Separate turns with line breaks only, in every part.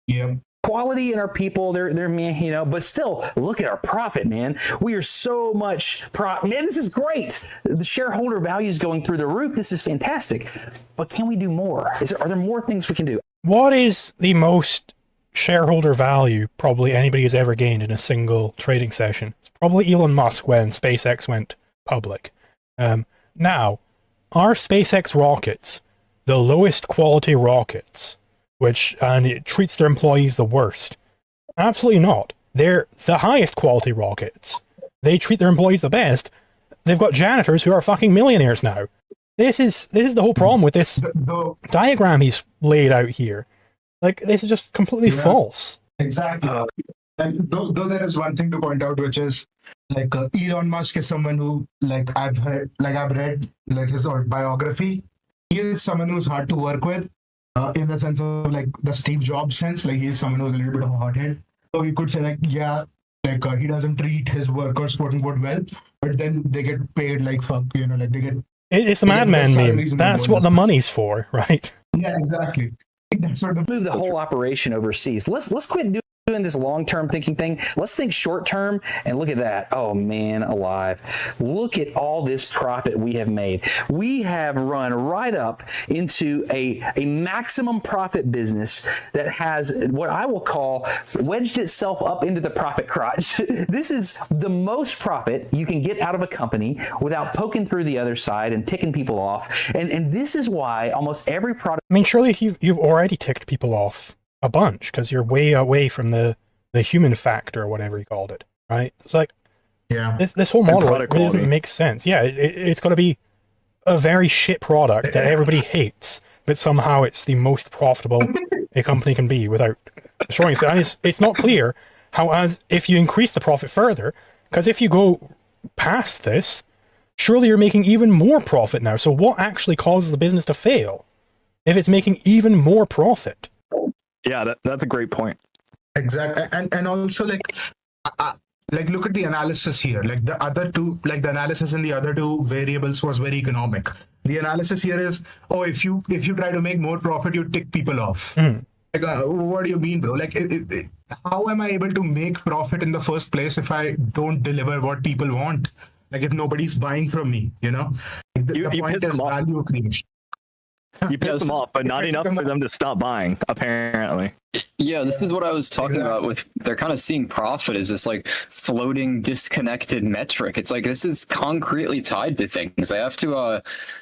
Yeah.
Quality in our people, they're man, but still look at our profit, man. We are so much man, this is great. The shareholder value is going through the roof. This is fantastic. But can we do more? Are there more things we can do?
What is the most shareholder value probably anybody has ever gained in a single trading session? It's probably Elon Musk when SpaceX went public. Now, are SpaceX rockets the lowest quality rockets, and it treats their employees the worst? Absolutely not. They're the highest quality rockets. They treat their employees the best. They've got janitors who are fucking millionaires now. This is the whole problem with this diagram he's laid out here. Like, this is just completely false.
Exactly. And though there is one thing to point out, which is like Elon Musk is someone who, like, I've read like his biography. He is someone who's hard to work with, in the sense of like the Steve Jobs sense. Like, he's someone who's a little bit of a hothead. So we could say like, yeah, like he doesn't treat his workers quote unquote well, but then they get paid like fuck, like they get.
It's the madman meme. That's what the money's for, right?
Yeah, exactly. That's sort of
move the whole operation overseas. Let's quit doing this long-term thinking thing. Let's think short-term, and look at that. Oh man, alive. Look at all this profit we have made. We have run right up into a maximum profit business that has what I will call wedged itself up into the profit crotch. This is the most profit you can get out of a company without poking through the other side and ticking people off. And this is why almost every product...
I mean, surely you've already ticked people off a bunch, because you're way away from the human factor or whatever he called it, right? It's like,
yeah,
this whole model doesn't make sense. Yeah, it's got to be a very shit product that everybody hates, but somehow it's the most profitable a company can be without destroying it. And it's not clear how, as if you increase the profit further, because if you go past this, surely you're making even more profit now. So what actually causes the business to fail if it's making even more profit?
Yeah, that's a great point.
Exactly. And also like look at the analysis here. Like the other two, like the analysis in the other two variables was very economic. The analysis here is, if you try to make more profit, you tick people off. Like, what do you mean, bro? Like, how am I able to make profit in the first place if I don't deliver what people want? Like, if nobody's buying from me, Like, the point is value creation.
You piss them off, but not enough for them to stop buying, apparently.
Yeah, this is what I was talking about with, they're kind of seeing profit as this like floating disconnected metric. It's like, this is concretely tied to things. They have to,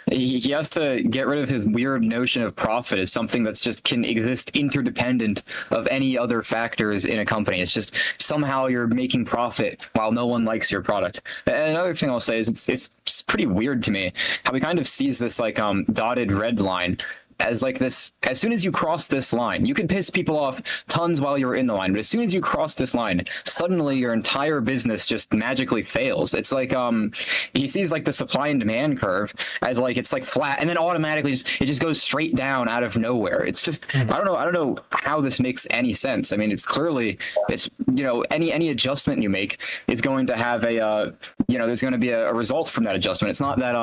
he has to get rid of his weird notion of profit as something that's just can exist interdependent of any other factors in a company. It's just somehow you're making profit while no one likes your product. And another thing I'll say is it's pretty weird to me how he kind of sees this like dotted red line as like this. As soon as you cross this line, you can piss people off tons while you're in the line, but as soon as you cross this line, suddenly your entire business just magically fails. It's like he sees like the supply and demand curve as like it's like flat, and then automatically it just goes straight down out of nowhere. It's just I don't know how this makes any sense. I mean, it's clearly any adjustment you make is going to have a there's going to be a result from that adjustment. It's not that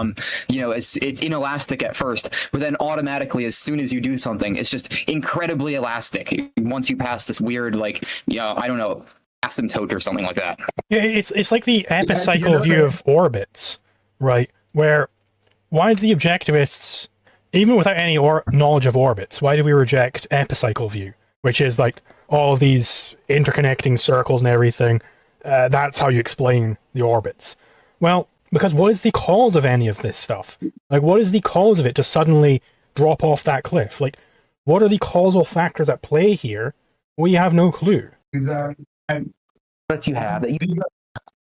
it's inelastic at first, but then automatically as soon as you do something, it's just incredibly elastic once you pass this weird I don't know, asymptote or something like that.
Yeah, it's like the epicycle view of orbits, right? Where why do the objectivists, even without any knowledge of orbits, why do we reject epicycle view, which is like all of these interconnecting circles and everything? That's how you explain the orbits. Well, because what is the cause of any of this stuff? Like, what is the cause of it to suddenly drop off that cliff? Like, what are the causal factors at play here? We have no clue.
Exactly. And
that you have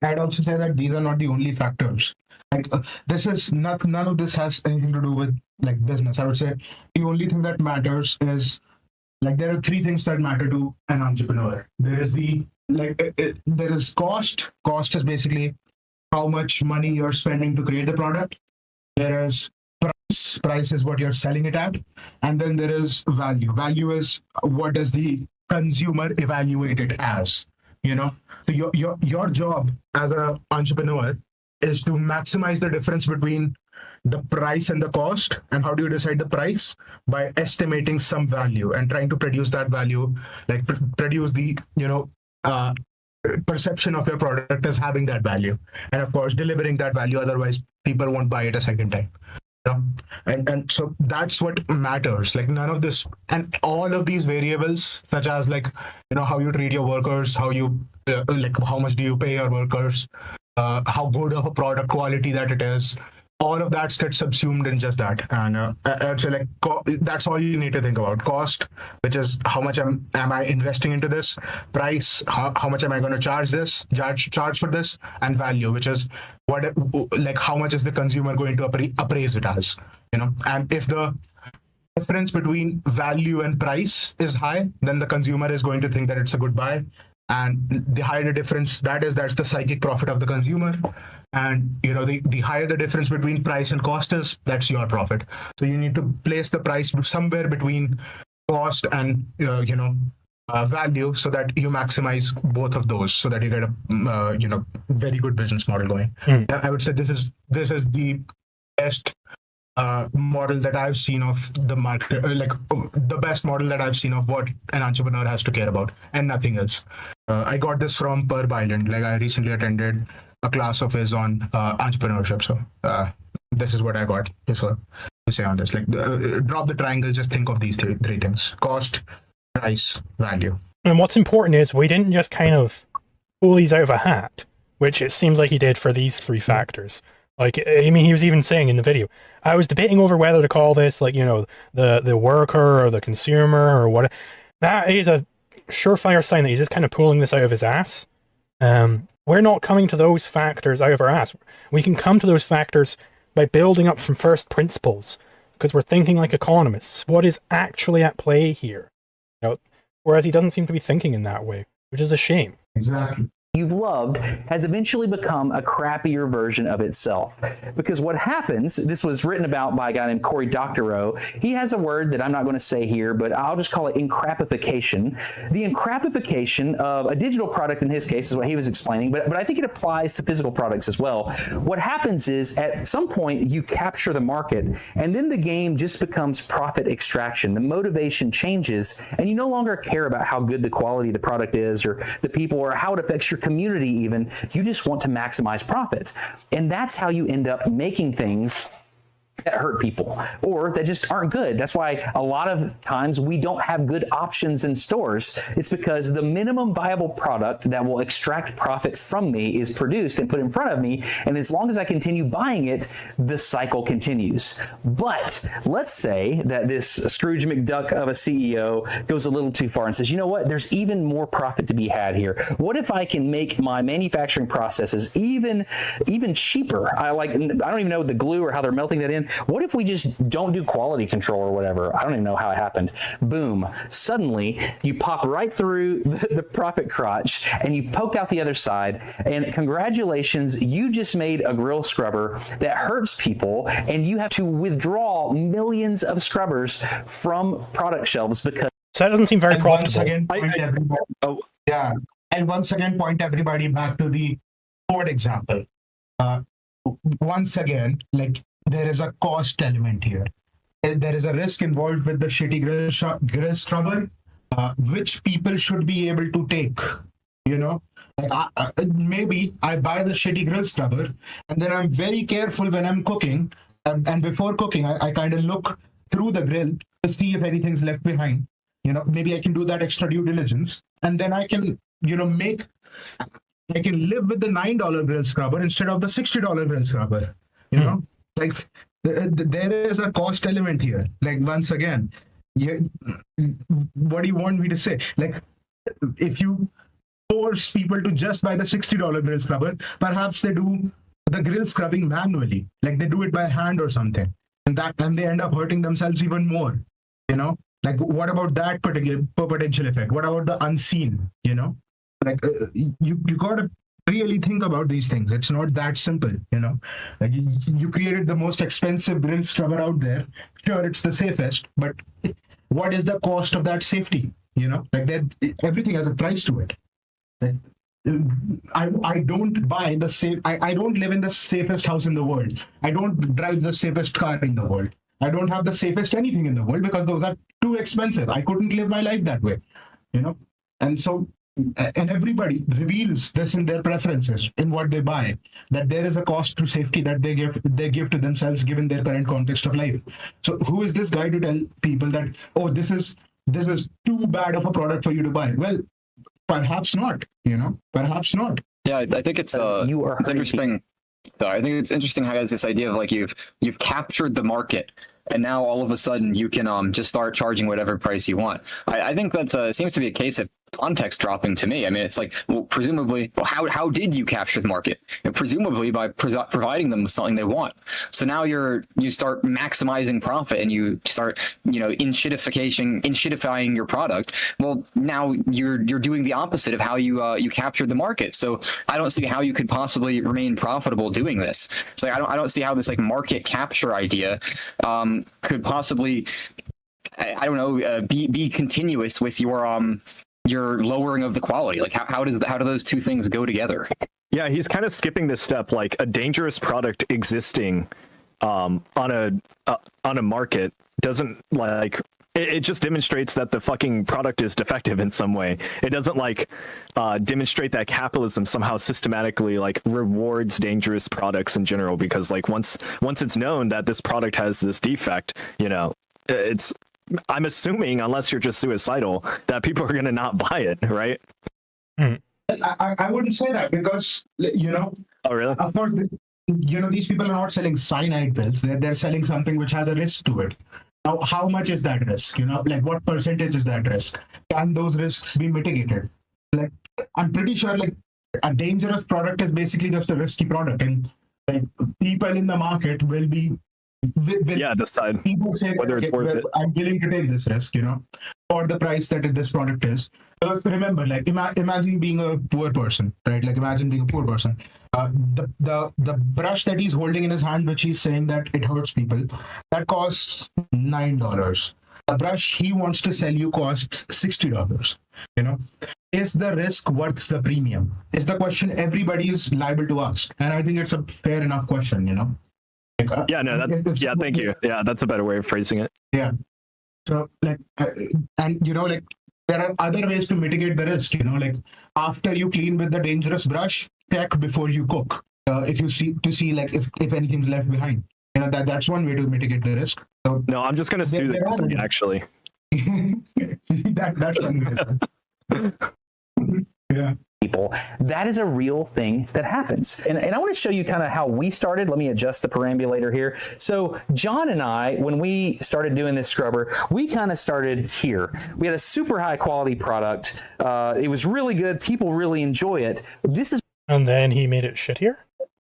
I'd also say that these are not the only factors. Like this is not, none of this has anything to do with like business. I would say the only thing that matters is like there are three things that matter to an entrepreneur. There is there is cost. Cost is basically how much money you're spending to create the product. There is price. Price is what you're selling it at. And then there is value. Value is what does the consumer evaluate it as, So your job as an entrepreneur is to maximize the difference between the price and the cost. And how do you decide the price? By estimating some value and trying to produce that value, like produce the, perception of your product as having that value. And of course, delivering that value. Otherwise, people won't buy it a second time. And so that's what matters. Like none of this and all of these variables, such as like how you treat your workers, how you like how much do you pay your workers, how good of a product quality that it is, all of that gets subsumed in just that. And I'd say like that's all you need to think about. Cost, which is how much am I investing into this. Price, how much am I going to charge for this, and value, which is how much is the consumer going to appraise it as. And if the difference between value and price is high, then the consumer is going to think that it's a good buy. And the higher the difference that's the psychic profit of the consumer. And the higher the difference between price and cost is, that's your profit. So you need to place the price somewhere between cost and value, so that you maximize both of those, so that you get a very good business model going. I would say this is the best model that I've seen of the market, like the best model that I've seen of what an entrepreneur has to care about, and nothing else. I got this from Perb Island. Like I recently attended a class of his on entrepreneurship. So this is what I got to say on this. Like drop the triangle, just think of these three things: cost, price, value.
And what's important is we didn't just kind of pull these out of a hat, which it seems like he did for these three factors. Like, I mean, he was even saying in the video, I was debating over whether to call this, like, the worker or the consumer or what. That is a surefire sign that he's just kind of pulling this out of his ass. We're not coming to those factors out of our ass. We can come to those factors by building up from first principles, because we're thinking like economists. What is actually at play here? Whereas he doesn't seem to be thinking in that way, which is a shame.
Exactly.
You've loved has eventually become a crappier version of itself. Because what happens, this was written about by a guy named Cory Doctorow. He has a word that I'm not going to say here, but I'll just call it encrapification. The encrapification of a digital product, in his case, is what he was explaining, but I think it applies to physical products as well. What happens is, at some point, you capture the market, and then the game just becomes profit extraction. The motivation changes, and you no longer care about how good the quality of the product is, or the people, or how it affects your community even. You just want to maximize profit. And that's how you end up making things that hurt people or that just aren't good. That's why a lot of times we don't have good options in stores. It's because the minimum viable product that will extract profit from me is produced and put in front of me. And as long as I continue buying it, the cycle continues. But let's say that this Scrooge McDuck of a CEO goes a little too far and says, you know what, there's even more profit to be had here. What if I can make my manufacturing processes even cheaper? I don't even know the glue or how they're melting that in. What if we just don't do quality control or whatever? I don't even know how it happened. Boom. Suddenly, you pop right through the profit crotch and you poke out the other side. And congratulations, you just made a grill scrubber that hurts people, and you have to withdraw millions of scrubbers from product shelves because.
So that doesn't seem very profitable.
And once again, point everybody back to the Ford example. Once again, like, there is a cost element here. There is a risk involved with the shitty grill scrubber, which people should be able to take. Maybe I buy the shitty grill scrubber, and then I'm very careful when I'm cooking. And before cooking, I kind of look through the grill to see if anything's left behind. Maybe I can do that extra due diligence, and then I can, I can live with the $9 grill scrubber instead of the $60 grill scrubber. Like there is a cost element here. Like, once again, what do you want me to say? Like, if you force people to just buy the $60 grill scrubber, perhaps they do the grill scrubbing manually, like they do it by hand or something, and they end up hurting themselves even more. Like, what about that particular potential effect? What about the unseen? Like you gotta really think about these things. It's not that simple. Like you created the most expensive grill scrubber out there. Sure, it's the safest, but what is the cost of that safety? Like that, everything has a price to it. Like I don't buy the safe. I don't live in the safest house in the world. I don't drive the safest car in the world. I don't have the safest anything in the world because those are too expensive. I couldn't live my life that way, you know. And so, and everybody reveals this in their preferences in what they buy. That there is a cost to safety that they give to themselves given their current context of life. So, who is this guy to tell people that, oh, this is too bad of a product for you to buy? Well, perhaps not. You know, perhaps not.
Yeah, I think it's
You are
it's interesting. So I think it's interesting how there's this idea of like you've captured the market, and now all of a sudden you can just start charging whatever price you want. I think that seems to be a case of context dropping to me. I mean, it's like, well, presumably, well, how did you capture the market? And presumably by providing them with something they want. So now you start maximizing profit, and you start inshittifying your product. Well, now you're doing the opposite of how you captured the market. So I don't see how you could possibly remain profitable doing this. So like, I don't see how this like market capture idea could possibly, I don't know, be continuous with your lowering of the quality. Like how do those two things go together?
Yeah, he's kind of skipping this step. Like a dangerous product existing on a market doesn't like it just demonstrates that the fucking product is defective in some way. It doesn't like demonstrate that capitalism somehow systematically like rewards dangerous products in general, because like once it's known that this product has this defect, you know, I'm assuming, unless you're just suicidal, that people are going to not buy it, right?
I wouldn't say that because, you know,
Oh, really?
of course, you know, these people are not selling cyanide pills. They're selling something which has a risk to it. Now, how much is that risk? You know, like what percentage is that risk? Can those risks be mitigated? Like, I'm pretty sure like a dangerous product is basically just a risky product, and like people in the market will
decide
either say
whether it's worth it.
I'm willing to take this risk, you know, for the price that this product is. Because remember, like imagine being a poor person, right? Like imagine being a poor person. The brush that he's holding in his hand, which he's saying that it hurts people, that costs $9. The brush he wants to sell you costs $60. You know, is the risk worth the premium? Is the question everybody is liable to ask, and I think it's a fair enough question. You know.
Yeah, no, thank you. Yeah, that's a better way of phrasing it.
Yeah. So, like, and you know, like, there are other ways to mitigate the risk. You know, like after you clean with the dangerous brush, check before you cook. If you see like if anything's left behind. You know, that's one way to mitigate the risk. So
No, I'm just gonna sue the company, actually.
that's one way. Yeah.
People. That is a real thing that happens. And I want to show you kind of how we started. Let me adjust the perambulator here. So John and I, when we started doing this scrubber, we kind of started here. We had a super high quality product. It was really good. People really enjoy it.
And then he made it shittier?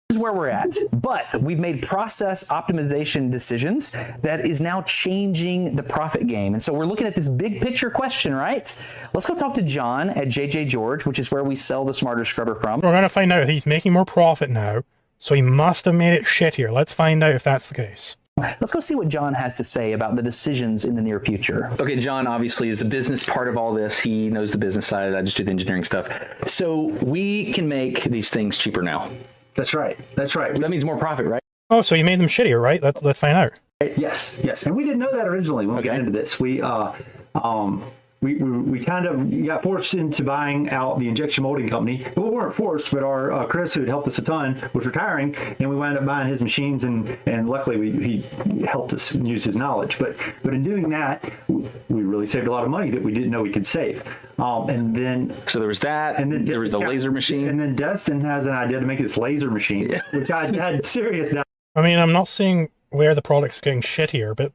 This is where we're at, but we've made process optimization decisions that is now changing the profit game. And so we're looking at this big picture question, right? Let's go talk to John at JJ George, which is where we sell the Smarter Scrubber from.
We're going to find out he's making more profit now, so he must have made it shittier. Let's find out if that's the case.
Let's go see what John has to say about the decisions in the near future. Okay, John obviously is the business part of all this. He knows the business side. I just do the engineering stuff. So we can make these things cheaper now.
That's right. That's right.
That means more profit, right?
Oh, so you made them shittier, right? Let's find out.
Yes. And we didn't know that originally when we got into this. We kind of got forced into buying out the injection molding company. But we weren't forced, but our Chris, who had helped us a ton, was retiring, and we wound up buying his machines, and luckily he helped us and used his knowledge. But in doing that, we really saved a lot of money that we didn't know we could save. And then
so there was that, and then there was a laser machine.
And then Destin has an idea to make this laser machine, which I had serious doubt.
I mean, I'm not seeing where the product's getting shittier, but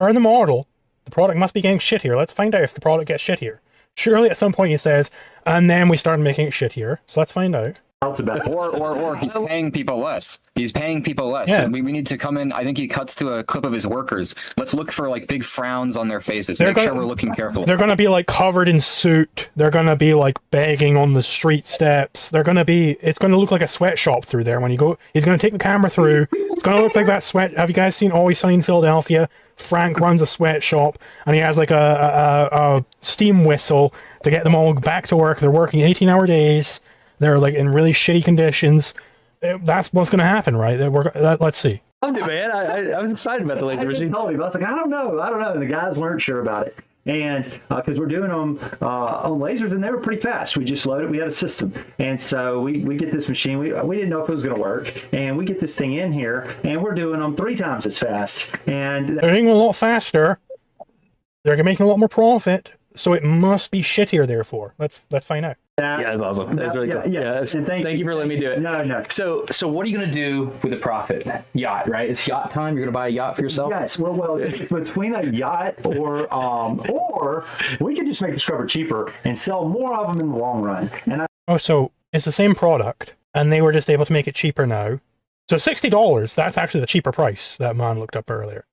in the model, the product must be getting shittier. Let's find out if the product gets shittier. Surely at some point he says, and then we started making it shittier. So let's find out.
Or he's paying people less. He's paying people less.
Yeah.
So we need to come in. I think he cuts to a clip of his workers. Let's look for like big frowns on their faces. Make sure we're looking careful.
They're going to be like covered in soot. They're going to be like begging on the street steps. It's going to look like a sweatshop through there when you go. He's going to take the camera through. It's going to look like that sweat. Have you guys seen Always Sunny in Philadelphia? Frank runs a sweatshop and he has like a steam whistle to get them all back to work. They're working 18-hour days. they're like in really shitty conditions. That's what's going to happen, right? Let's see.
Loved it, man. I was excited about the laser
I
machine.
told him, I was like, I don't know. And the guys weren't sure about it. And because we're doing them on lasers, and they were pretty fast. We just loaded. We had a system, and so we get this machine. We didn't know if it was going to work, and we get this thing in here, and we're doing them 3 times as fast. And
They're doing a lot faster. They're making a lot more profit, so it must be shittier. Therefore, let's find out.
Yeah, that's awesome. That's really cool.
Yeah.
And thank you for letting me do it.
No.
So what are you going to do with the profit? Yacht, right? It's yacht time. You're going to buy a yacht for yourself?
Yes, well, it's between a yacht or we could just make the scrubber cheaper and sell more of them in the long run. And
So it's the same product, and they were just able to make it cheaper now. So $60, that's actually the cheaper price that man looked up earlier.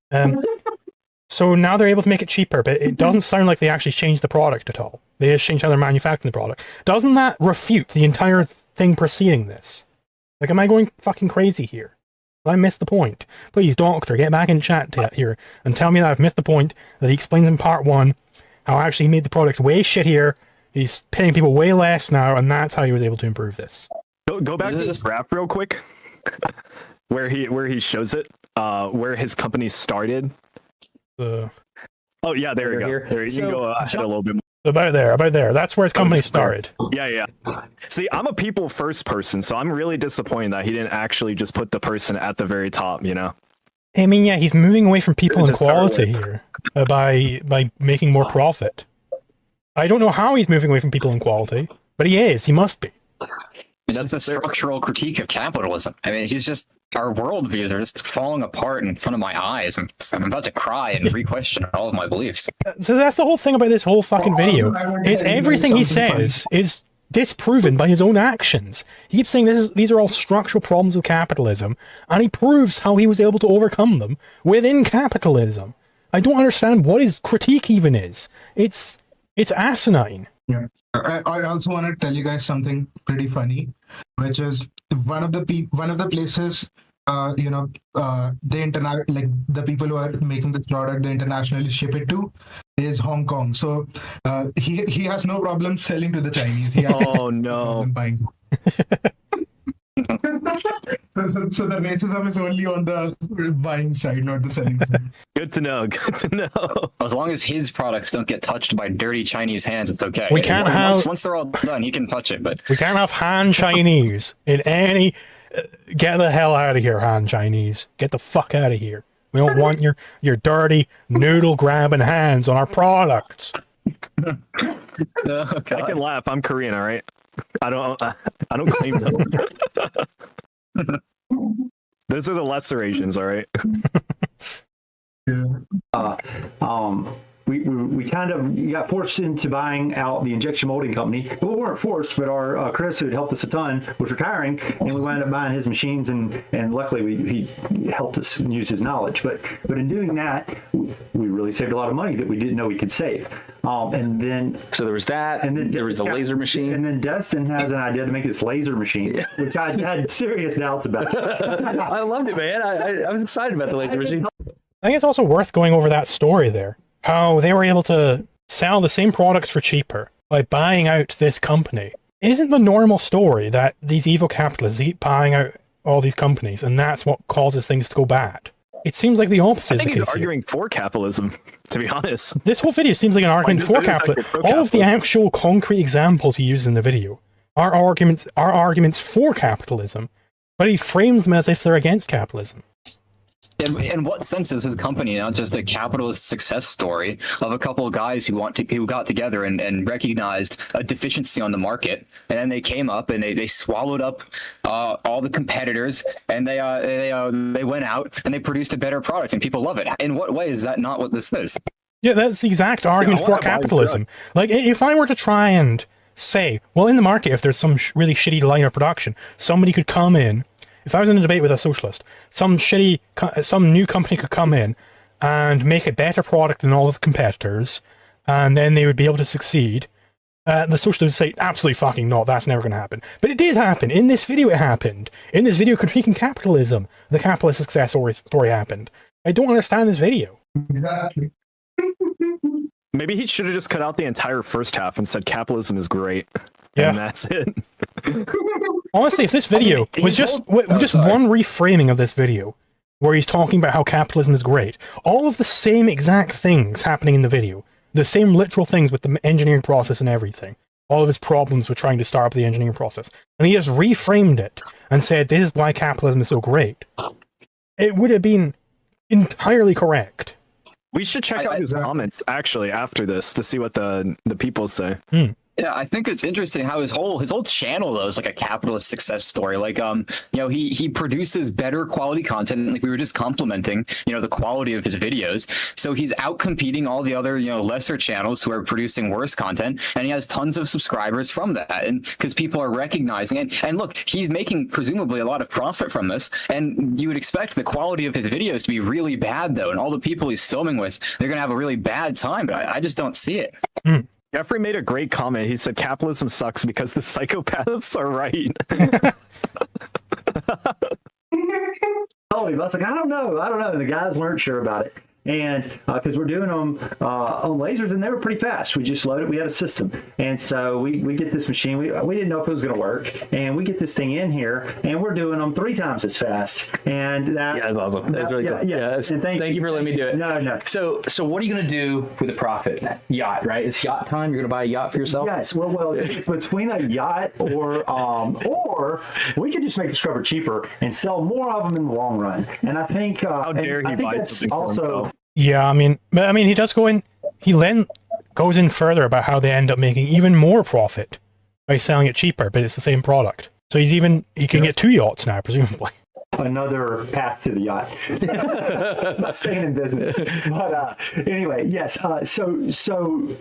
So now they're able to make it cheaper, but it doesn't sound like they actually changed the product at all. They just changed how they're manufacturing the product. Doesn't that refute the entire thing preceding this? Like, am I going fucking crazy here? I missed the point. Please, Doctor, get back in chat here and tell me that I've missed the point that he explains in part 1, how actually he made the product way shittier, he's paying people way less now, and that's how he was able to improve this.
Go back to this graph real quick, where he shows it, where his company started. Oh yeah, there we go.
Here.
There, you can go ahead a little bit more.
About there. That's where his company started.
Yeah. See, I'm a people first person, so I'm really disappointed that he didn't actually just put the person at the very top, you know?
I mean, yeah, he's moving away from people
To
and
start
quality
with.
here by making more profit. I don't know how he's moving away from people and quality, but he is. He must be.
That's a structural critique of capitalism. I mean, he's just, our worldviews are just falling apart in front of my eyes. I'm about to cry and re-question all of my beliefs.
So that's the whole thing about this whole fucking video. Is everything he says is disproven by his own actions. He keeps saying these are all structural problems with capitalism, and he proves how he was able to overcome them within capitalism. I don't understand what his critique even is. It's asinine.
Yeah. I also want to tell you guys something pretty funny, which is one of the places, the people who are making this product, they internationally ship it to, is Hong Kong. So he has no problem selling to the Chinese. He has
Oh no.
buying. So the racism is only on the buying side, not the selling side.
Good to know. Good to know.
As long as his products don't get touched by dirty Chinese hands, it's okay.
We can't have-
once they're all done, he can touch it. But
We can't have Han Chinese in any... Get the hell out of here, Han Chinese. Get the fuck out of here. We don't want your dirty, noodle-grabbing hands on our products.
okay.
I can laugh. I'm Korean, all right? I don't claim them. Those are the lesser Asians, all right?
we kind of got forced into buying out the injection molding company. Well, we weren't forced, but our Chris, who had helped us a ton, was retiring, and we wound up buying his machines, and luckily he helped us use his knowledge. But in doing that, we really saved a lot of money that we didn't know we could save. And then
So there was that, and then there was the laser machine.
And then Destin has an idea to make this laser machine, which I had serious doubts about.
I loved it, man. I was excited about the laser machine.
I think it's also worth going over that story there. How they were able to sell the same products for cheaper by buying out this company. Isn't the normal story that these evil capitalists keep buying out all these companies, and that's what causes things to go bad? It seems like the opposite
I
is
think
the
he's
case here.
arguing for capitalism, to be honest.
This whole video seems like an argument
this
for
video is
capitalism.
actually pro
All of the actual concrete examples he uses in the video are arguments for capitalism, but he frames them as if they're against capitalism.
In what sense is his company not just a capitalist success story of a couple of guys who got together and recognized a deficiency on the market, and then they came up and they swallowed up all the competitors, and they went out and they produced a better product, and people love it. In what way is that not what this is?
Yeah, that's the exact argument
I
for
want to buy
capitalism. Like, if I were to try and say, well, in the market, if there's some really shitty line of production, somebody could come in. If I was in a debate with a socialist, some new company could come in and make a better product than all of the competitors, and then they would be able to succeed. The socialists would say, absolutely fucking not, that's never going to happen. But it did happen. In this video, it happened. In this video critiquing capitalism, the capitalist success story happened. I don't understand this video.
Exactly.
Maybe he should have just cut out the entire first half and said capitalism is great.
Yeah.
And that's it.
Honestly, if this video was just
sorry.
one reframing of this video, where he's talking about how capitalism is great, all of the same exact things happening in the video, the same literal things with the engineering process and everything, all of his problems with trying to start up the engineering process, and he just reframed it and said, this is why capitalism is so great, it would have been entirely correct.
We should check out his comments actually after this to see what the people say.
Yeah, I think it's interesting how his whole channel though is like a capitalist success story. Like he produces better quality content, like we were just complimenting, the quality of his videos. So he's out competing all the other, lesser channels who are producing worse content, and he has tons of subscribers from that. And because people are recognizing it. And look, he's making presumably a lot of profit from this, and you would expect the quality of his videos to be really bad though, and all the people he's filming with, they're gonna have a really bad time, but I just don't see it.
Jeffrey made a great comment. He said capitalism sucks because the psychopaths are right.
I was like, I don't know. And the guys weren't sure about it. And because we're doing them on lasers, and they were pretty fast. We just loaded. We had a system, and so we get this machine. We didn't know if it was going to work, and we get this thing in here, and we're doing them 3 times as fast. And
Yeah, that's awesome. That's really cool.
Yeah.
And thank you for letting me do it.
No.
So what are you going to do with the profit? Yacht, right? It's yacht time. You're going to buy a yacht for yourself?
Yes. Well, it's between a yacht or we could just make the scrubber cheaper and sell more of them in the long run. And I think
How dare he buy something for himself?
Yeah, I mean, he does go in. He then goes in further about how they end up making even more profit by selling it cheaper, but it's the same product. So he can get 2 yachts now, presumably.
Another path to the yacht. Not staying in business. But anyway, yes. When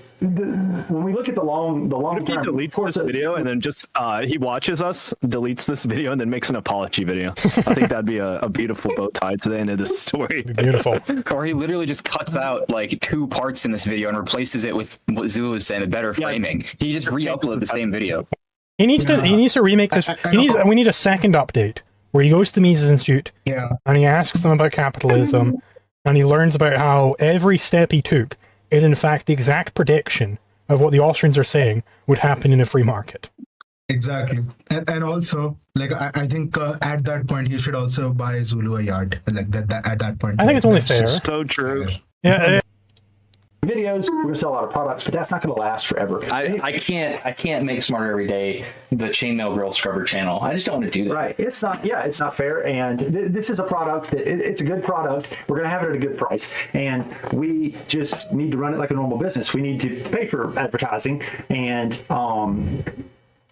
we look at the long
What if he
term,
deletes this video and then just he watches us, deletes this video, and then makes an apology video? I think that'd be a beautiful bow tie to the end of this story.
Beautiful.
Or he literally just cuts out like 2 parts in this video and replaces it with what Zulu was saying, the better framing. He just re-upload the same video.
He needs to remake this. We need a second update where he goes to the Mises Institute and he asks them about capitalism, and he learns about how every step he took is in fact the exact prediction of what the Austrians are saying would happen in a free market.
Exactly. And also, like, I think at that point, he should also buy Zulu a yard. Like that at that point.
I think it's only fair.
So true.
Yeah.
videos, we're gonna sell a lot of products, but that's not gonna last forever.
I can't make Smarter Every Day the Chainmail Girl Scrubber channel. I just don't want to do that.
Right. It's not fair. And this is a product that it's a good product. We're going to have it at a good price. And we just need to run it like a normal business. We need to pay for advertising and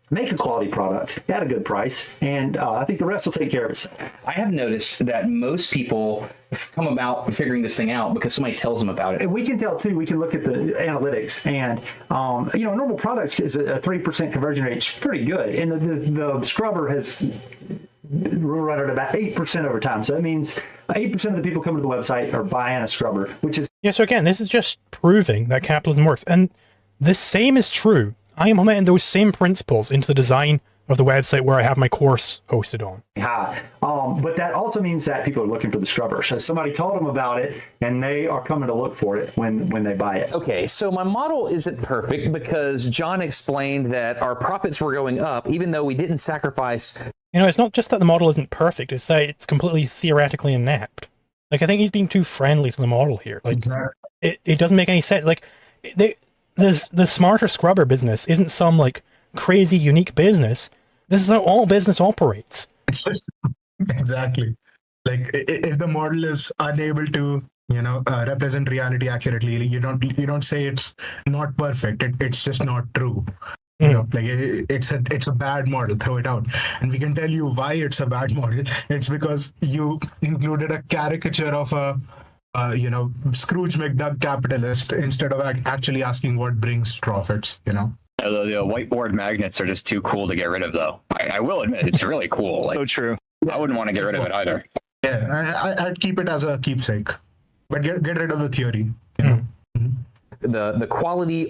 make a quality product at a good price. And I think the rest will take care of itself.
I have noticed that most people come about figuring this thing out because somebody tells them about it.
And we can tell too, we can look at the analytics, and a normal product is a 3% conversion rate. It's pretty good. And the scrubber has run at about 8% over time. So that means 8% of the people coming to the website are buying a scrubber, which is...
Yeah, so again, this is just proving that capitalism works. And the same is true. I implemented those same principles into the design of the website where I have my course hosted on.
high. But that also means that people are looking for the scrubber. So somebody told them about it, and they are coming to look for it when they buy it.
Okay, so my model isn't perfect because John explained that our profits were going up even though we didn't sacrifice...
It's not just that the model isn't perfect, it's that it's completely theoretically inept. Like, I think he's being too friendly to the model here. Like, it doesn't make any sense. Like, the smarter scrubber business isn't some, like, crazy unique business. This is how all business operates.
It's just exactly like if the model is unable to represent reality accurately, you don't say it's not perfect. It's just not true. Like it's a bad model. Throw it out, and we can tell you why it's a bad model. It's because you included a caricature of a Scrooge McDuck capitalist instead of actually asking what brings profits.
The whiteboard magnets are just too cool to get rid of, though. I will admit, it's really cool. Like,
So true.
I wouldn't want to get rid of it either.
Yeah, I'd keep it as a keepsake, but get rid of the theory.
The quality